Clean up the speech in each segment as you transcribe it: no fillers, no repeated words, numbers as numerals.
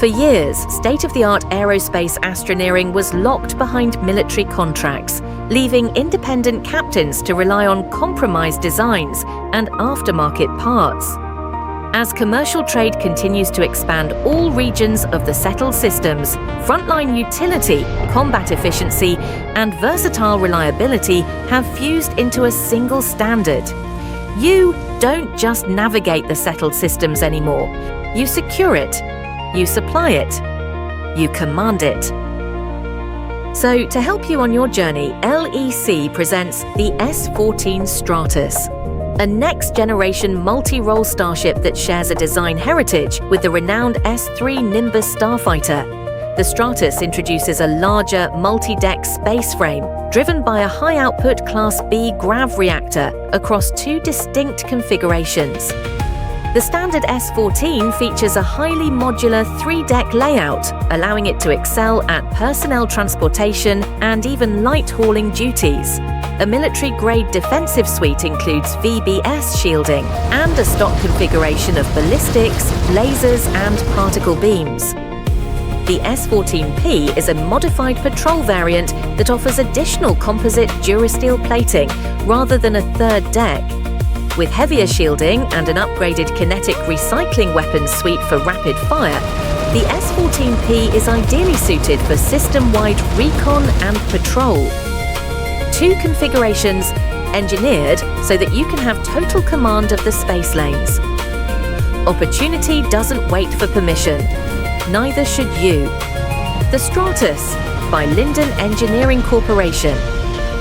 For years, state-of-the-art aerospace astroneering was locked behind military contracts, leaving independent captains to rely on compromised designs and aftermarket parts. As commercial trade continues to expand all regions of the settled systems, frontline utility, combat efficiency, and versatile reliability have fused into a single standard. You don't just navigate the settled systems anymore. You secure it, you supply it, you command it. So, to help you on your journey, LEC presents the S-14 Stratus, a next-generation multi-role starship that shares a design heritage with the renowned S-3 Nimbus Starfighter. The Stratus introduces a larger, multi-deck space frame, driven by a high-output Class B grav reactor across two distinct configurations. The standard S-14 features a highly modular 3-deck layout, allowing it to excel at personnel transportation and even light-hauling duties. A military-grade defensive suite includes VBS shielding and a stock configuration of ballistics, lasers, and particle beams. The S-14P is a modified patrol variant that offers additional composite Durasteel plating rather than a third deck. With heavier shielding and an upgraded kinetic recycling weapons suite for rapid fire, the S-14P is ideally suited for system-wide recon and patrol. Two configurations engineered so that you can have total command of the space lanes. Opportunity doesn't wait for permission. Neither should you. The Stratus by Linden Engineering Corporation,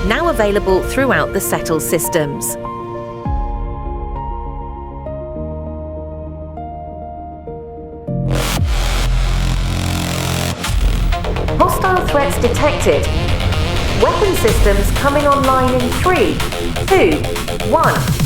now available throughout the settled systems. Hostile threats detected. Weapon systems coming online in 3, 2, 1.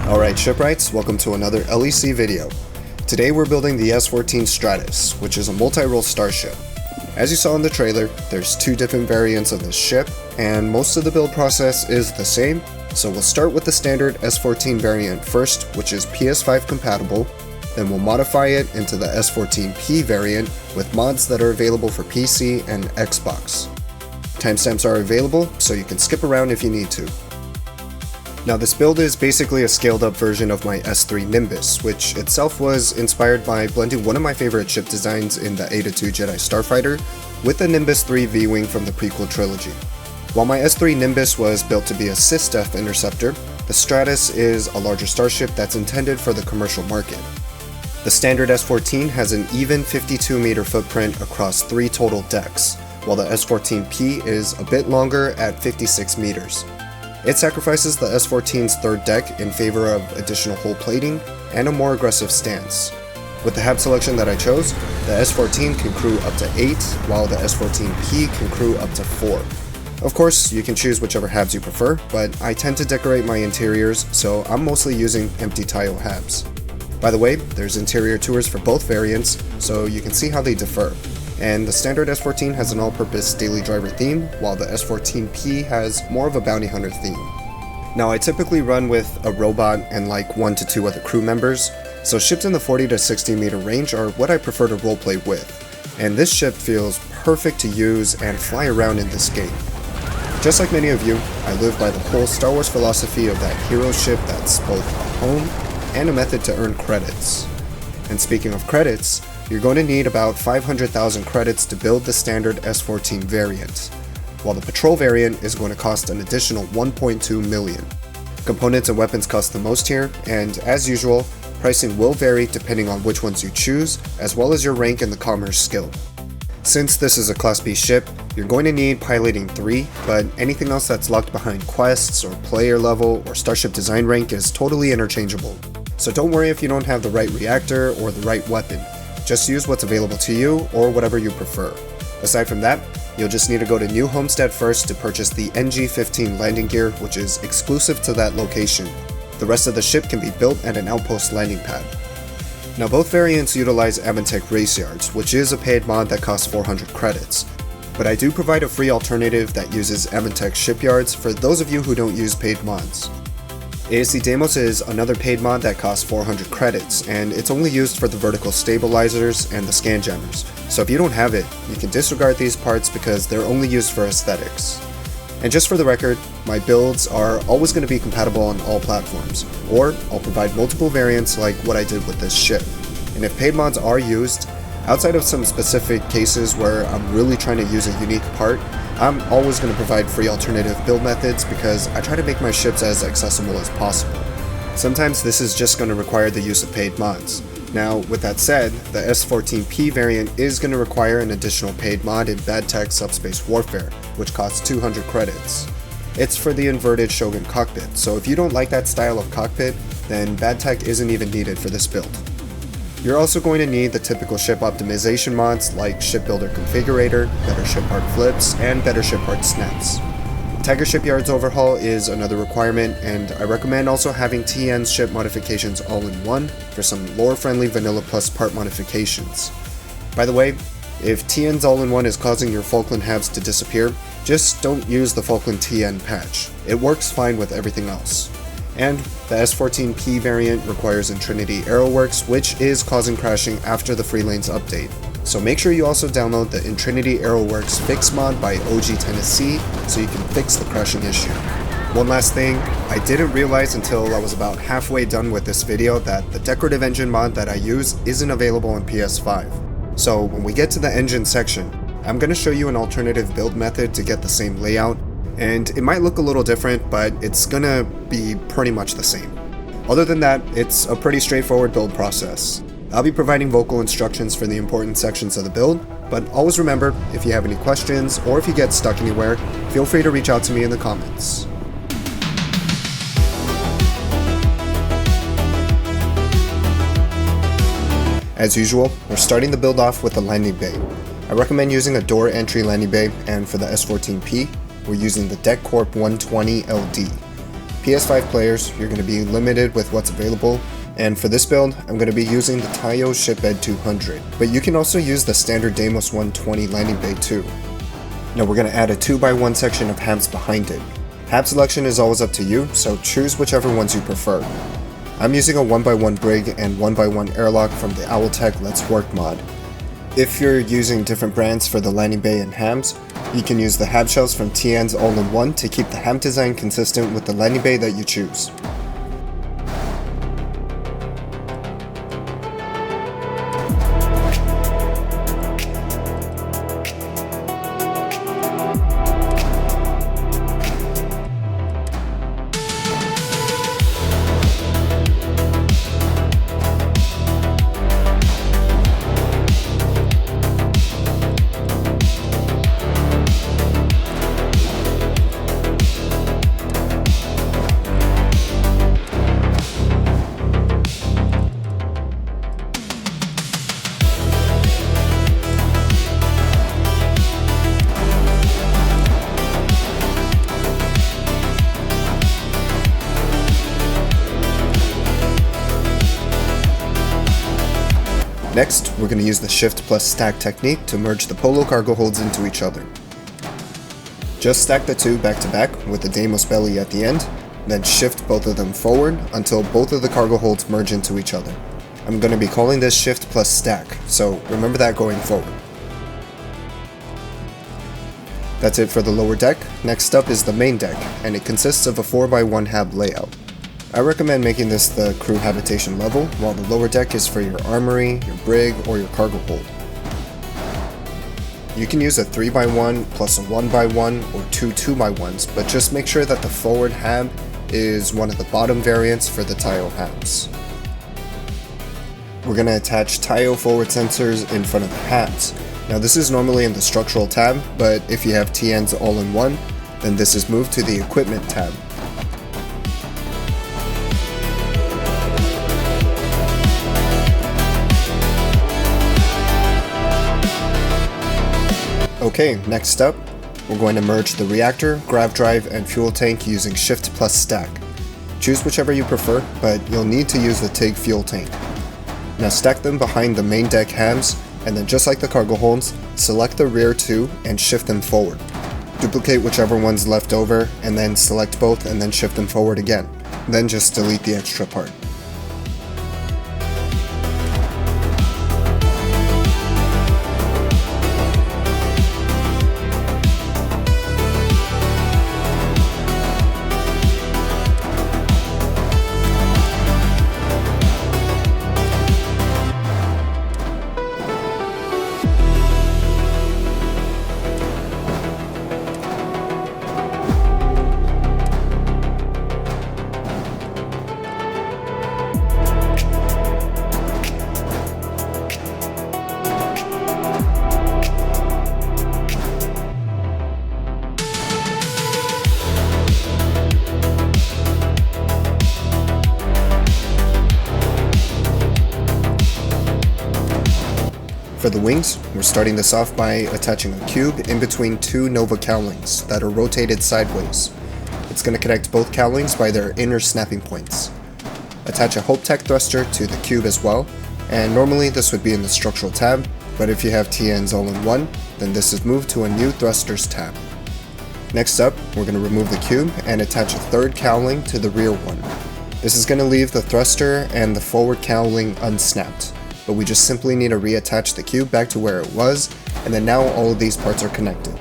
Alright shipwrights, welcome to another LEC video. Today we're building the S-14 Stratus, which is a multi-role starship. As you saw in the trailer, there's two different variants of this ship, and most of the build process is the same, so we'll start with the standard S-14 variant first, which is PS5 compatible, then we'll modify it into the S-14P variant with mods that are available for PC and Xbox. Timestamps are available, so you can skip around if you need to. Now this build is basically a scaled up version of my S-3 Nimbus, which itself was inspired by blending one of my favorite ship designs in the Eta-2 Jedi Starfighter with the Nimbus 3 V-Wing from the Prequel Trilogy. While my S-3 Nimbus was built to be a SysDef interceptor, the Stratus is a larger starship that's intended for the commercial market. The standard S-14 has an even 52-meter footprint across 3 total decks, while the S-14P is a bit longer at 56 meters. It sacrifices the S-14's third deck in favor of additional hull plating and a more aggressive stance. With the Hab selection that I chose, the S-14 can crew up to 8, while the S-14P can crew up to 4. Of course, you can choose whichever Habs you prefer, but I tend to decorate my interiors, so I'm mostly using empty tile Habs. By the way, there's interior tours for both variants, so you can see how they differ. And the standard S-14 has an all-purpose daily driver theme, while the S-14P has more of a bounty hunter theme. Now I typically run with a robot and like 1 to 2 other crew members, so ships in the 40 to 60 meter range are what I prefer to roleplay with, and this ship feels perfect to use and fly around in this game. Just like many of you, I live by the whole Star Wars philosophy of that hero ship that's both a home and a method to earn credits. And speaking of credits, you're going to need about 500,000 credits to build the standard S-14 variant, while the patrol variant is going to cost an additional 1.2 million. Components and weapons cost the most here, and as usual, pricing will vary depending on which ones you choose, as well as your rank in the commerce skill. Since this is a Class B ship, you're going to need Piloting 3, but anything else that's locked behind quests or player level or Starship design rank is totally interchangeable. So don't worry if you don't have the right reactor or the right weapon, just use what's available to you or whatever you prefer. Aside from that, you'll just need to go to New Homestead first to purchase the NG-15 landing gear, which is exclusive to that location. The rest of the ship can be built at an outpost landing pad. Now both variants utilize Avontech Raceyards, which is a paid mod that costs 400 credits. But I do provide a free alternative that uses Avontech Shipyards for those of you who don't use paid mods. ASC Deimos is another paid mod that costs 400 credits, and it's only used for the vertical stabilizers and the scan jammers, so if you don't have it, you can disregard these parts because they're only used for aesthetics. And just for the record, my builds are always going to be compatible on all platforms, or I'll provide multiple variants like what I did with this ship. And if paid mods are used, outside of some specific cases where I'm really trying to use a unique part, I'm always going to provide free alternative build methods because I try to make my ships as accessible as possible. Sometimes this is just going to require the use of paid mods. Now, with that said, the S-14P variant is going to require an additional paid mod in BadTech Sub Space Warfare, which costs 200 credits. It's for the inverted Shogun cockpit, so if you don't like that style of cockpit, then BadTech isn't even needed for this build. You're also going to need the typical ship optimization mods like Ship Builder Configurator, Better Ship Part Flips, and Better Ship Part Snaps. Tiger Shipyards overhaul is another requirement, and I recommend also having TN's ship modifications all in one for some lore-friendly Vanilla Plus part modifications. By the way, if TN's all-in-one is causing your Falkland Habs to disappear, just don't use the Falkland TN patch. It works fine with everything else. And the S-14P variant requires Intrinity Aeroworks, which is causing crashing after the Free Lanes update. So make sure you also download the Intrinity Aeroworks Fix mod by OG Tennessee so you can fix the crashing issue. One last thing, I didn't realize until I was about halfway done with this video that the Decorative Engine mod that I use isn't available on PS5. So when we get to the engine section, I'm going to show you an alternative build method to get the same layout, and it might look a little different, but it's gonna be pretty much the same. Other than that, it's a pretty straightforward build process. I'll be providing vocal instructions for the important sections of the build, but always remember, if you have any questions or if you get stuck anywhere, feel free to reach out to me in the comments. As usual, we're starting the build off with the landing bay. I recommend using a door entry landing bay, and for the S-14P, we're using the Deck Corp 120 LD. PS5 players, you're going to be limited with what's available, and for this build, I'm going to be using the Tayo Shipbed 200, but you can also use the standard Deimos 120 landing bay too. Now we're going to add a 2x1 section of Habs behind it. Hab selection is always up to you, so choose whichever ones you prefer. I'm using a 1x1 brig and 1x1 airlock from the Avontech Let's Work mod. If you're using different brands for the landing bay and hams, you can use the hab shells from TN's all-in-one to keep the ham design consistent with the landing bay that you choose. Next, we're going to use the shift plus stack technique to merge the polo cargo holds into each other. Just stack the two back to back with the Deimos belly at the end, then shift both of them forward until both of the cargo holds merge into each other. I'm going to be calling this shift plus stack, so remember that going forward. That's it for the lower deck. Next up is the main deck, and it consists of a 4x1 Hab layout. I recommend making this the crew habitation level, while the lower deck is for your armory, your brig, or your cargo hold. You can use a 3x1 plus a 1x1 or two 2x1s, but just make sure that the forward Hab is one of the bottom variants for the TIO Habs. We're going to attach TIO forward sensors in front of the Habs. Now this is normally in the structural tab, but if you have TNs all in one, then this is moved to the equipment tab. Okay, next up, we're going to merge the reactor, grav drive, and fuel tank using shift plus stack. Choose whichever you prefer, but you'll need to use the TIG fuel tank. Now stack them behind the main deck Habs, and then just like the cargo holds, select the rear two and shift them forward. Duplicate whichever one's left over, and then select both and then shift them forward again. Then just delete the extra part. For the wings, we're starting this off by attaching a cube in between two Nova cowlings that are rotated sideways. It's going to connect both cowlings by their inner snapping points. Attach a Hopetech thruster to the cube as well, and normally this would be in the structural tab, but if you have TNs all in one, then this is moved to a new thrusters tab. Next up, we're going to remove the cube and attach a third cowling to the rear one. This is going to leave the thruster and the forward cowling unsnapped, but we just simply need to reattach the cube back to where it was, and then now all of these parts are connected.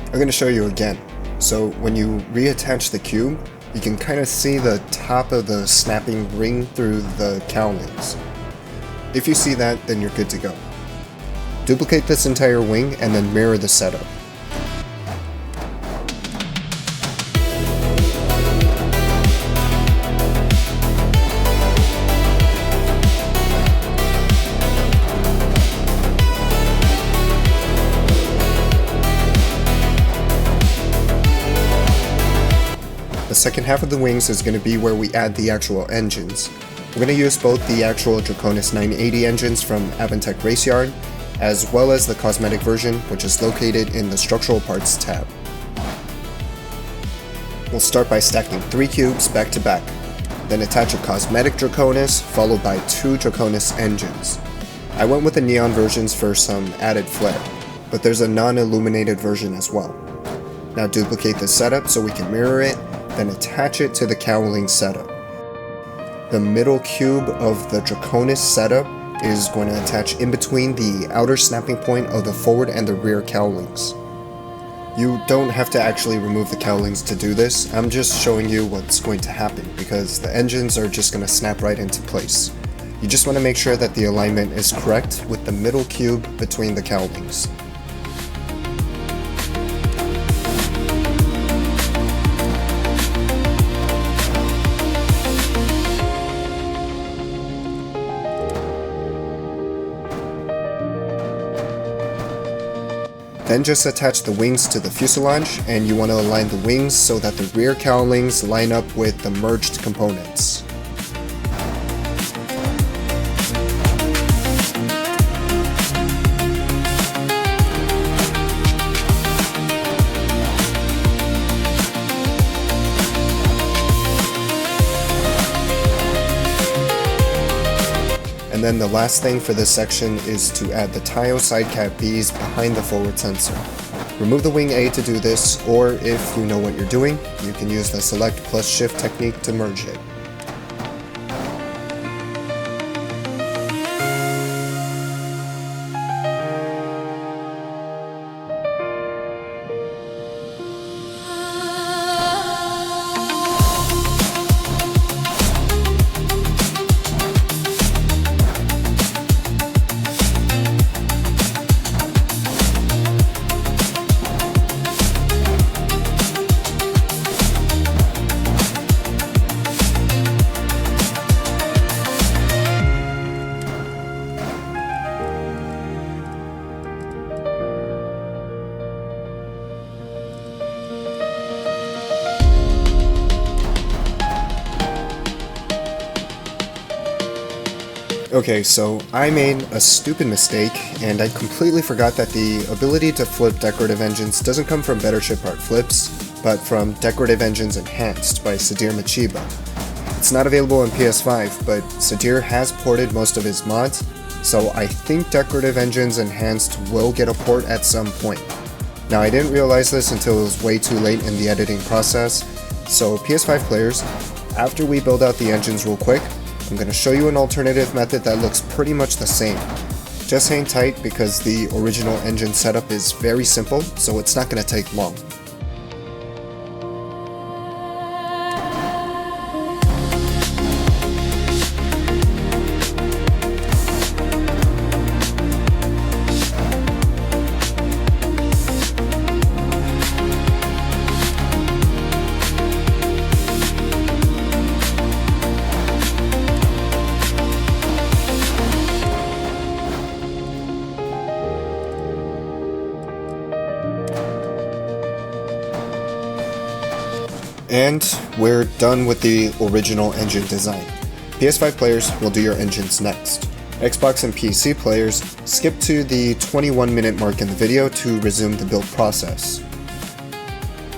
I'm going to show you again. So when you reattach the cube, you can kind of see the top of the snapping ring through the cowlings. If you see that, then you're good to go. Duplicate this entire wing and then mirror the setup. The second half of the wings is going to be where we add the actual engines. We're going to use both the actual Draconis 980 engines from Avontech Raceyards, as well as the cosmetic version, which is located in the structural parts tab. We'll start by stacking 3 cubes back to back, then attach a cosmetic Draconis followed by 2 Draconis engines. I went with the neon versions for some added flair, but there's a non-illuminated version as well. Now duplicate the setup so we can mirror it, then attach it to the cowling setup. The middle cube of the Draconis setup is going to attach in between the outer snapping point of the forward and the rear cowlings. You don't have to actually remove the cowlings to do this, I'm just showing you what's going to happen because the engines are just going to snap right into place. You just want to make sure that the alignment is correct with the middle cube between the cowlings. Then just attach the wings to the fuselage, and you want to align the wings so that the rear cowlings line up with the merged components. And then the last thing for this section is to add the TIO side cap Bs behind the forward sensor. Remove the wing A to do this, or if you know what you're doing, you can use the select plus shift technique to merge it. Okay, so I made a stupid mistake, and I completely forgot that the ability to flip decorative engines doesn't come from Better Shipyard Flips, but from Decorative Engines Enhanced by Sadir Machiba. It's not available in PS5, but Sadir has ported most of his mods, so I think Decorative Engines Enhanced will get a port at some point. Now, I didn't realize this until it was way too late in the editing process, so PS5 players, after we build out the engines real quick, I'm going to show you an alternative method that looks pretty much the same. Just hang tight because the original engine setup is very simple, so it's not going to take long. And we're done with the original engine design. PS5 players will do your engines next. Xbox and PC players, skip to the 21-minute mark in the video to resume the build process.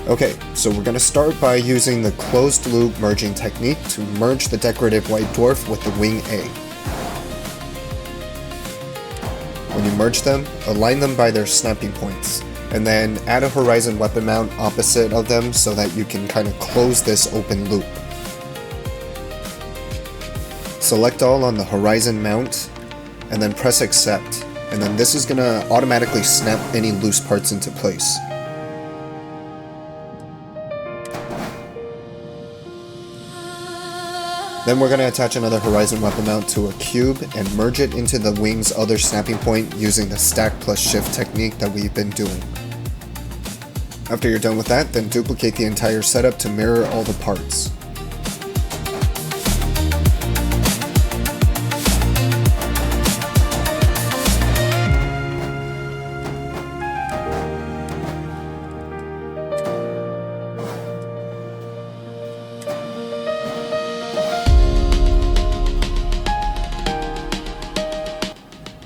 Okay, so we're going to start by using the closed loop merging technique to merge the decorative white dwarf with the wing A. When you merge them, align them by their snapping points, and then add a horizon weapon mount opposite of them so that you can kind of close this open loop. Select all on the horizon mount, and then press accept, and then this is going to automatically snap any loose parts into place. Then we're going to attach another horizon weapon mount to a cube and merge it into the wing's other snapping point using the stack plus shift technique that we've been doing. After you're done with that, then duplicate the entire setup to mirror all the parts.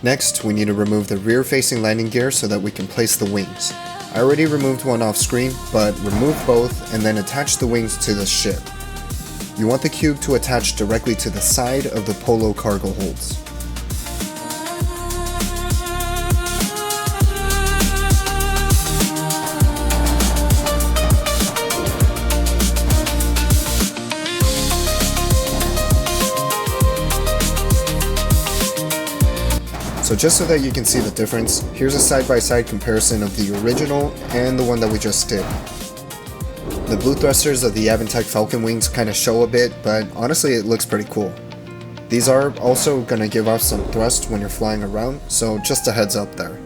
Next, we need to remove the rear-facing landing gear so that we can place the wings. I already removed one off screen, but remove both and then attach the wings to the ship. You want the cube to attach directly to the side of the polo cargo holds. So just so that you can see the difference, here's a side-by-side comparison of the original and the one that we just did. The blue thrusters of the Avontech Falcon wings kind of show a bit, but honestly it looks pretty cool. These are also going to give off some thrust when you're flying around, so just a heads up there.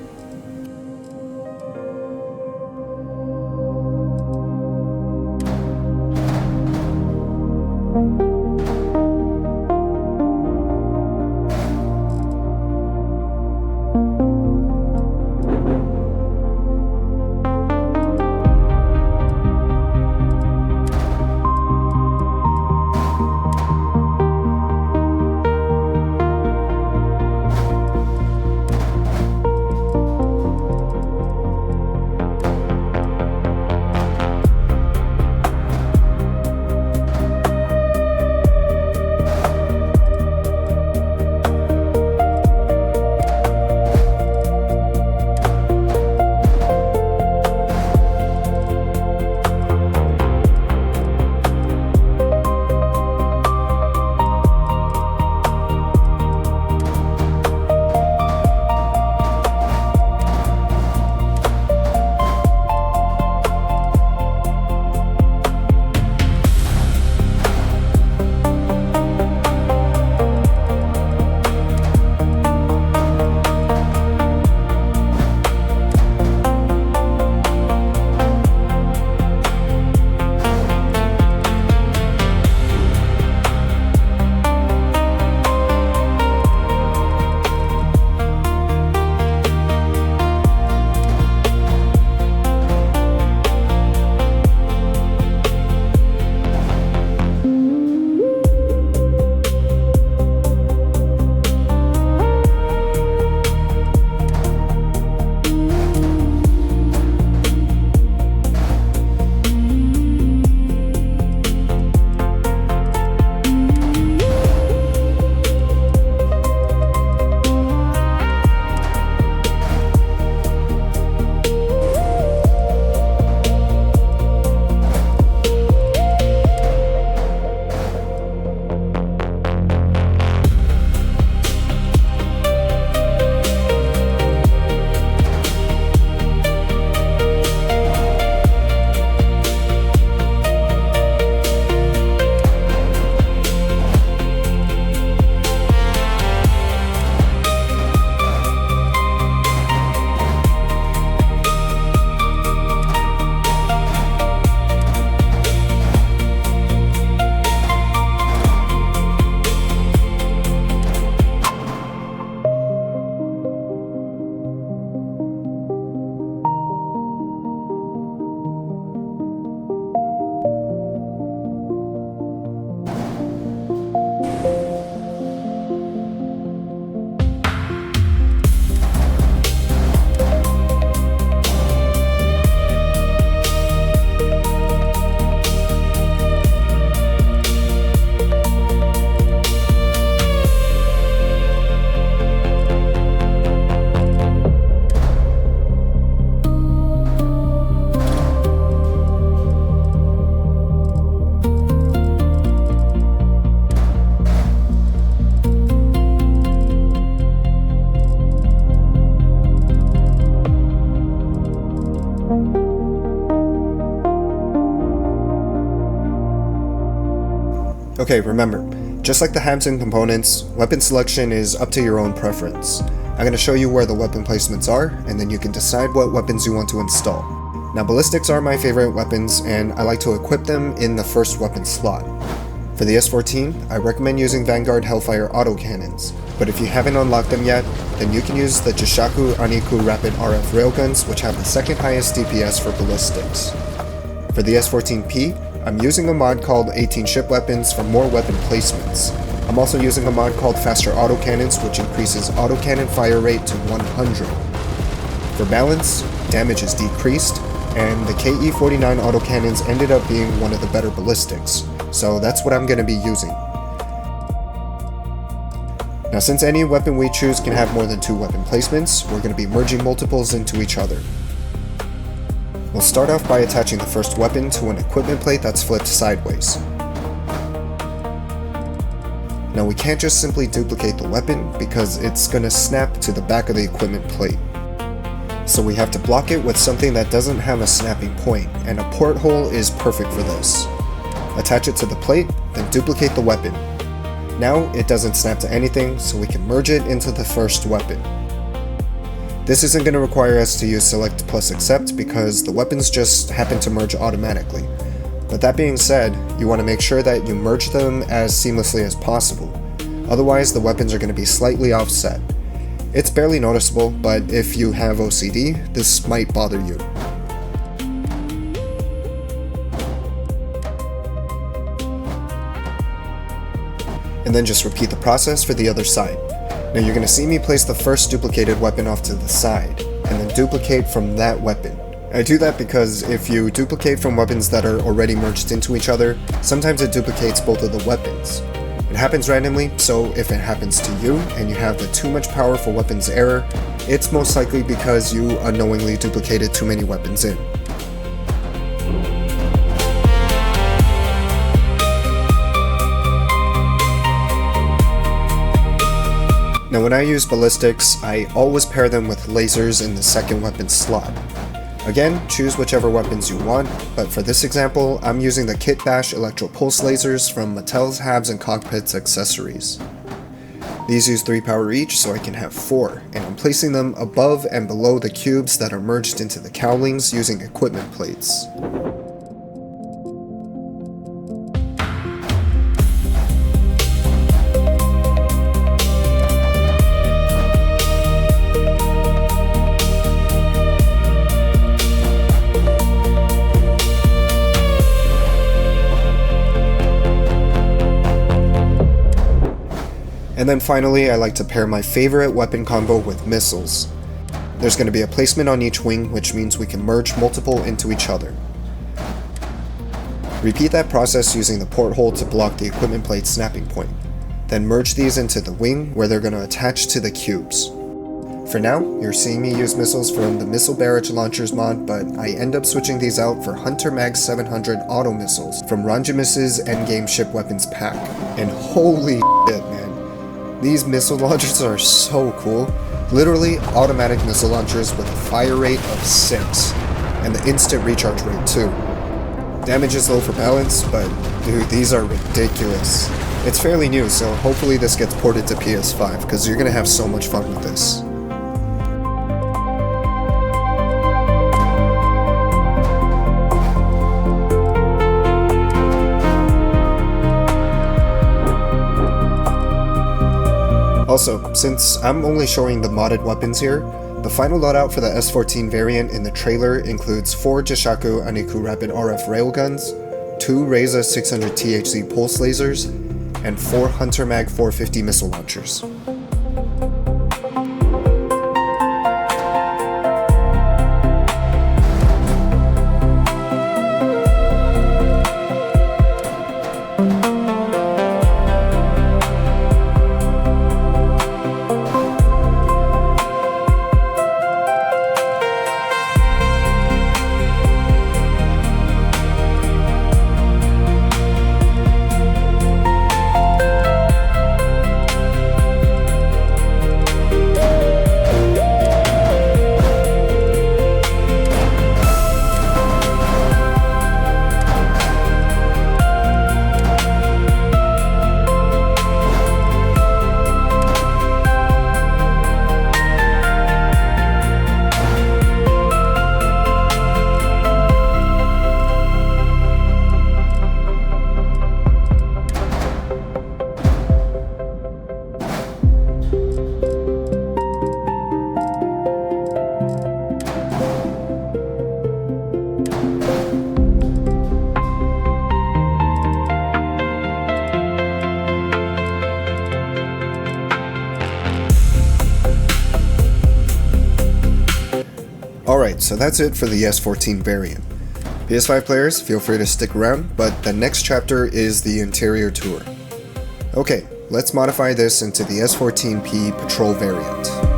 Okay, remember, just like the Habs and components, weapon selection is up to your own preference. I'm going to show you where the weapon placements are, and then you can decide what weapons you want to install. Now, ballistics are my favorite weapons, and I like to equip them in the first weapon slot. For the S-14, I recommend using Vanguard Hellfire autocannons, but if you haven't unlocked them yet, then you can use the Jishaku Aniku Rapid RF railguns, which have the second highest DPS for ballistics. For the S-14P, I'm using a mod called 18 Ship Weapons for more weapon placements. I'm also using a mod called Faster Autocannons, which increases autocannon fire rate to 100. For balance, damage is decreased, and the KE-49 autocannons ended up being one of the better ballistics, so that's what I'm going to be using. Now, since any weapon we choose can have more than 2 weapon placements, we're going to be merging multiples into each other. We'll start off by attaching the first weapon to an equipment plate that's flipped sideways. Now, we can't just simply duplicate the weapon because it's going to snap to the back of the equipment plate. So we have to block it with something that doesn't have a snapping point, and a porthole is perfect for this. Attach it to the plate, then duplicate the weapon. Now it doesn't snap to anything, so we can merge it into the first weapon. This isn't going to require us to use select plus accept because the weapons just happen to merge automatically. But that being said, you want to make sure that you merge them as seamlessly as possible. Otherwise, the weapons are going to be slightly offset. It's barely noticeable, but if you have OCD, this might bother you. And then just repeat the process for the other side. Now you're going to see me place the first duplicated weapon off to the side, and then duplicate from that weapon. I do that because if you duplicate from weapons that are already merged into each other, sometimes it duplicates both of the weapons. It happens randomly, so if it happens to you and you have the too much power for weapons error, it's most likely because you unknowingly duplicated too many weapons in. Now when I use ballistics, I always pair them with lasers in the second weapon slot. Again, choose whichever weapons you want, but for this example, I'm using the Kit Bash Electro Pulse lasers from Mattel's Habs and Cockpits accessories. These use 3 power each, so I can have 4, and I'm placing them above and below the cubes that are merged into the cowlings using equipment plates. And then finally, I like to pair my favorite weapon combo with missiles. There's going to be a placement on each wing, which means we can merge multiple into each other. Repeat that process using the porthole to block the equipment plate snapping point. Then merge these into the wing where they're going to attach to the cubes. For now, you're seeing me use missiles from the Missile Barrage Launchers mod, but I end up switching these out for Hunter Mag 700 auto missiles from Ranjimus's Endgame Ship Weapons pack. And holy shit, man. These missile launchers are so cool. Literally automatic missile launchers with a fire rate of 6, and the instant recharge rate too. Damage is low for balance, but dude, these are ridiculous. It's fairly new, so hopefully this gets ported to PS5, because you're gonna have so much fun with this. Also, since I'm only showing the modded weapons here, the final loadout for the S-14 variant in the trailer includes 4 Jishaku Aniku Rapid RF railguns, 2 Reza 600 THZ pulse lasers, and 4 Hunter Mag 450 missile launchers. Alright, so that's it for the S-14 variant. PS5 players, feel free to stick around, but the next chapter is the interior tour. Okay, let's modify this into the S-14P Patrol variant.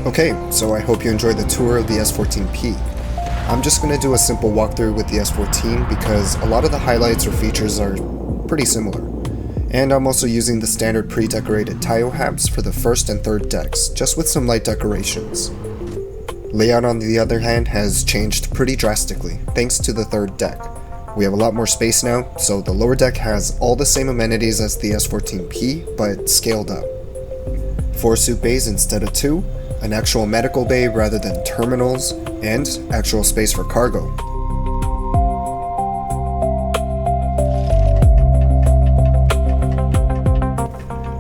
Okay, so I hope you enjoyed the tour of the S-14P. I'm just going to do a simple walkthrough with the S-14 because a lot of the highlights or features are pretty similar. And I'm also using the standard pre-decorated tile habs for the first and third decks, just with some light decorations. Layout on the other hand has changed pretty drastically, thanks to the third deck. We have a lot more space now, so the lower deck has all the same amenities as the S-14P, but scaled up. 4 suit bays instead of 2, an actual medical bay rather than terminals, and actual space for cargo.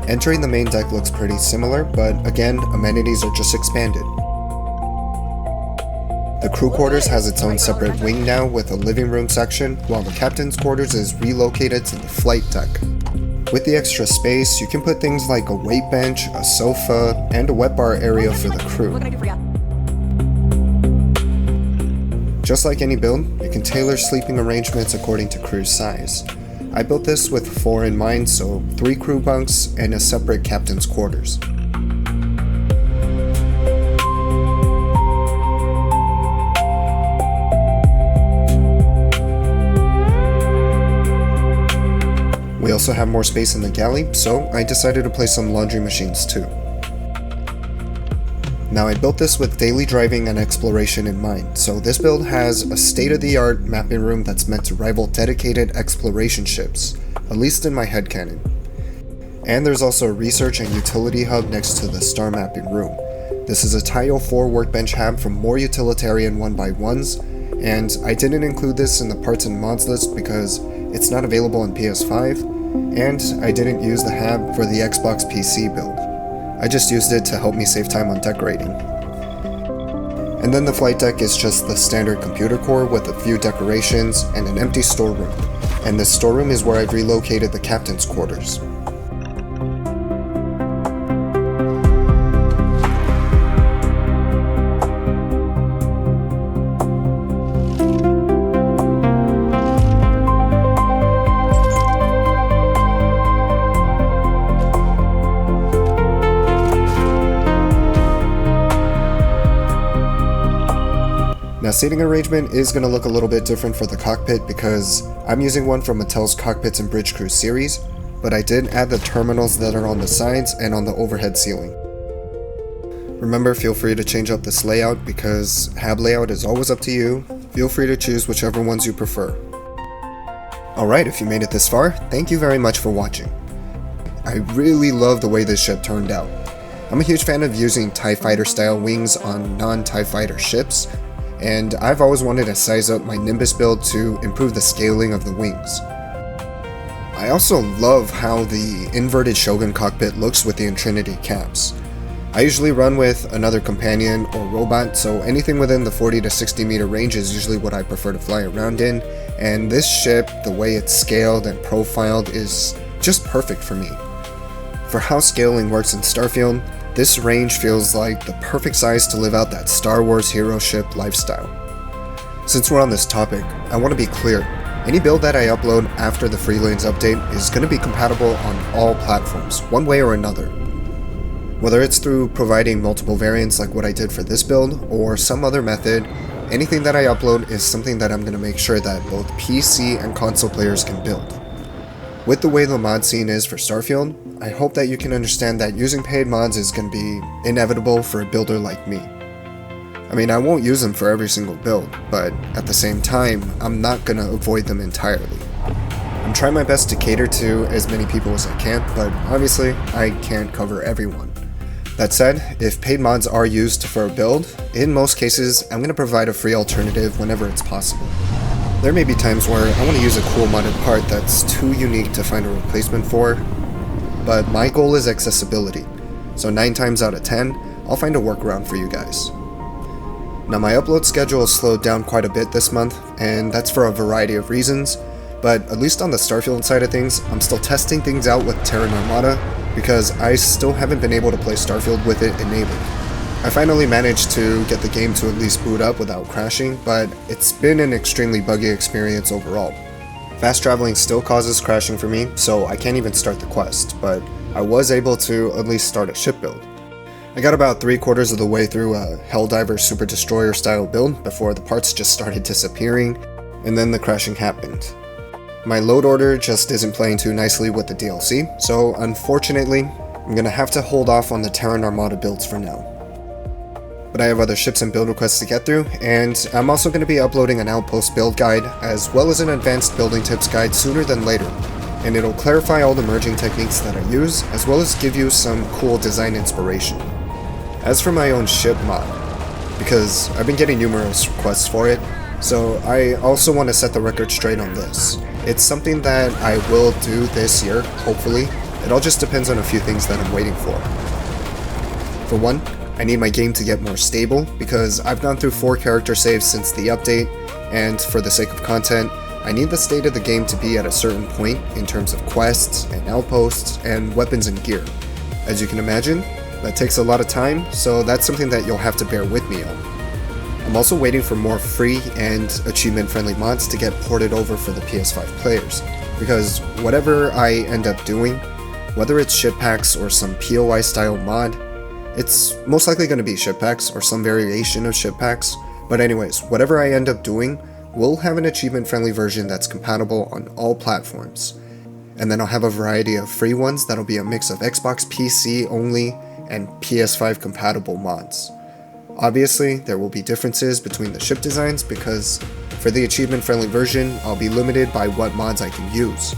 Entering the main deck looks pretty similar, but again, amenities are just expanded. The crew quarters has its own separate wing now with a living room section, while the captain's quarters is relocated to the flight deck. With the extra space, you can put things like a weight bench, a sofa, and a wet bar area for the crew. Just like any build, you can tailor sleeping arrangements according to crew's size. I built this with 4 in mind, so 3 crew bunks and a separate captain's quarters. We also have more space in the galley, so I decided to place some laundry machines too. Now I built this with daily driving and exploration in mind, so this build has a state-of-the-art mapping room that's meant to rival dedicated exploration ships, at least in my headcanon. And there's also a research and utility hub next to the star mapping room. This is a Tile 4 workbench hab for more utilitarian 1x1s, and I didn't include this in the parts and mods list because it's not available on PS5, and I didn't use the hab for the Xbox PC build. I just used it to help me save time on decorating. And then the flight deck is just the standard computer core with a few decorations and an empty storeroom. And this storeroom is where I've relocated the captain's quarters. Now seating arrangement is going to look a little bit different for the cockpit because I'm using one from Mattel's Cockpits and Bridge Crew series, but I did add the terminals that are on the sides and on the overhead ceiling. Remember, feel free to change up this layout because Hab Layout is always up to you. Feel free to choose whichever ones you prefer. Alright, if you made it this far, thank you very much for watching. I really love the way this ship turned out. I'm a huge fan of using TIE Fighter style wings on non-TIE Fighter ships, and I've always wanted to size up my Nimbus build to improve the scaling of the wings. I also love how the inverted Shogun cockpit looks with the Intrinity caps. I usually run with another companion or robot, so anything within the 40 to 60 meter range is usually what I prefer to fly around in, and this ship, the way it's scaled and profiled, is just perfect for me. For how scaling works in Starfield, this range feels like the perfect size to live out that Star Wars hero ship lifestyle. Since we're on this topic, I want to be clear, any build that I upload after the Freelanes update is going to be compatible on all platforms, one way or another. Whether it's through providing multiple variants like what I did for this build, or some other method, anything that I upload is something that I'm going to make sure that both PC and console players can build. With the way the mod scene is for Starfield, I hope that you can understand that using paid mods is going to be inevitable for a builder like me. I mean, I won't use them for every single build, but at the same time, I'm not going to avoid them entirely. I'm trying my best to cater to as many people as I can, but obviously, I can't cover everyone. That said, if paid mods are used for a build, in most cases, I'm going to provide a free alternative whenever it's possible. There may be times where I want to use a cool modded part that's too unique to find a replacement for, but my goal is accessibility, so 9 times out of 10, I'll find a workaround for you guys. Now my upload schedule has slowed down quite a bit this month, and that's for a variety of reasons, but at least on the Starfield side of things, I'm still testing things out with Terran Armada, because I still haven't been able to play Starfield with it enabled. I finally managed to get the game to at least boot up without crashing, but it's been an extremely buggy experience overall. Fast traveling still causes crashing for me, so I can't even start the quest, but I was able to at least start a ship build. I got about 3/4 of the way through a Helldiver Super Destroyer style build before the parts just started disappearing, and then the crashing happened. My load order just isn't playing too nicely with the DLC, so unfortunately, I'm gonna have to hold off on the Terran Armada builds for now. But I have other ships and build requests to get through, and I'm also going to be uploading an Outpost build guide, as well as an advanced building tips guide sooner than later, and it'll clarify all the merging techniques that I use, as well as give you some cool design inspiration. As for my own ship mod, because I've been getting numerous requests for it, so I also want to set the record straight on this. It's something that I will do this year, hopefully. It all just depends on a few things that I'm waiting for. For one, I need my game to get more stable, because I've gone through 4 character saves since the update, and for the sake of content, I need the state of the game to be at a certain point in terms of quests and outposts and weapons and gear. As you can imagine, that takes a lot of time, so that's something that you'll have to bear with me on. I'm also waiting for more free and achievement-friendly mods to get ported over for the PS5 players, because whatever I end up doing, whether it's ship packs or some POI style mod, it's most likely going to be ship packs or some variation of ship packs, but anyways, whatever I end up doing will have an achievement-friendly version that's compatible on all platforms. And then I'll have a variety of free ones that'll be a mix of Xbox PC only and PS5 compatible mods. Obviously, there will be differences between the ship designs because for the achievement-friendly version, I'll be limited by what mods I can use.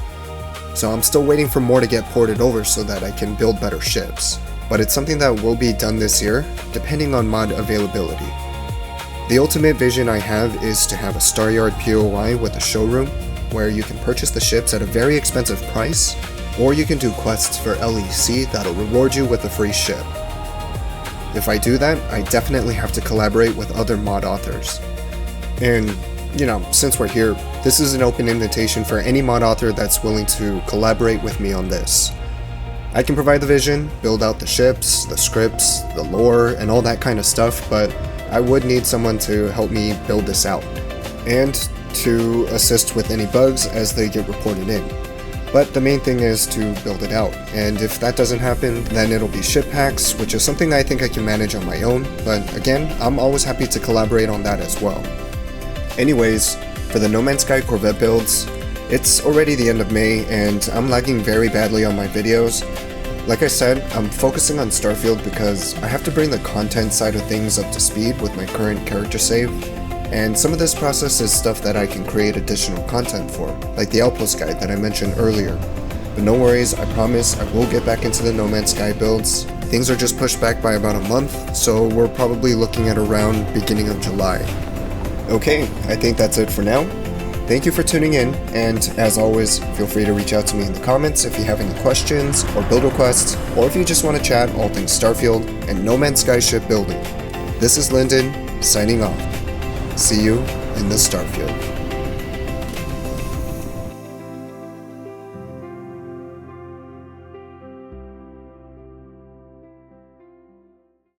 So I'm still waiting for more to get ported over so that I can build better ships. But it's something that will be done this year, depending on mod availability. The ultimate vision I have is to have a Star Yard POI with a showroom, where you can purchase the ships at a very expensive price, or you can do quests for LEC that'll reward you with a free ship. If I do that, I definitely have to collaborate with other mod authors. And, since we're here, this is an open invitation for any mod author that's willing to collaborate with me on this. I can provide the vision, build out the ships, the scripts, the lore, and all that kind of stuff, but I would need someone to help me build this out, and to assist with any bugs as they get reported in. But the main thing is to build it out, and if that doesn't happen, then it'll be ship packs, which is something I think I can manage on my own, but again, I'm always happy to collaborate on that as well. Anyways, for the No Man's Sky Corvette builds, it's already the end of May, and I'm lagging very badly on my videos. Like I said, I'm focusing on Starfield because I have to bring the content side of things up to speed with my current character save, and some of this process is stuff that I can create additional content for, like the Outpost guide that I mentioned earlier. But no worries, I promise I will get back into the No Man's Sky builds. Things are just pushed back by about a month, so we're probably looking at around beginning of July. Okay, I think that's it for now. Thank you for tuning in, and as always, feel free to reach out to me in the comments if you have any questions or build requests, or if you just want to chat all things Starfield and No Man's Sky ship building. This is Lyndon, signing off. See you in the Starfield.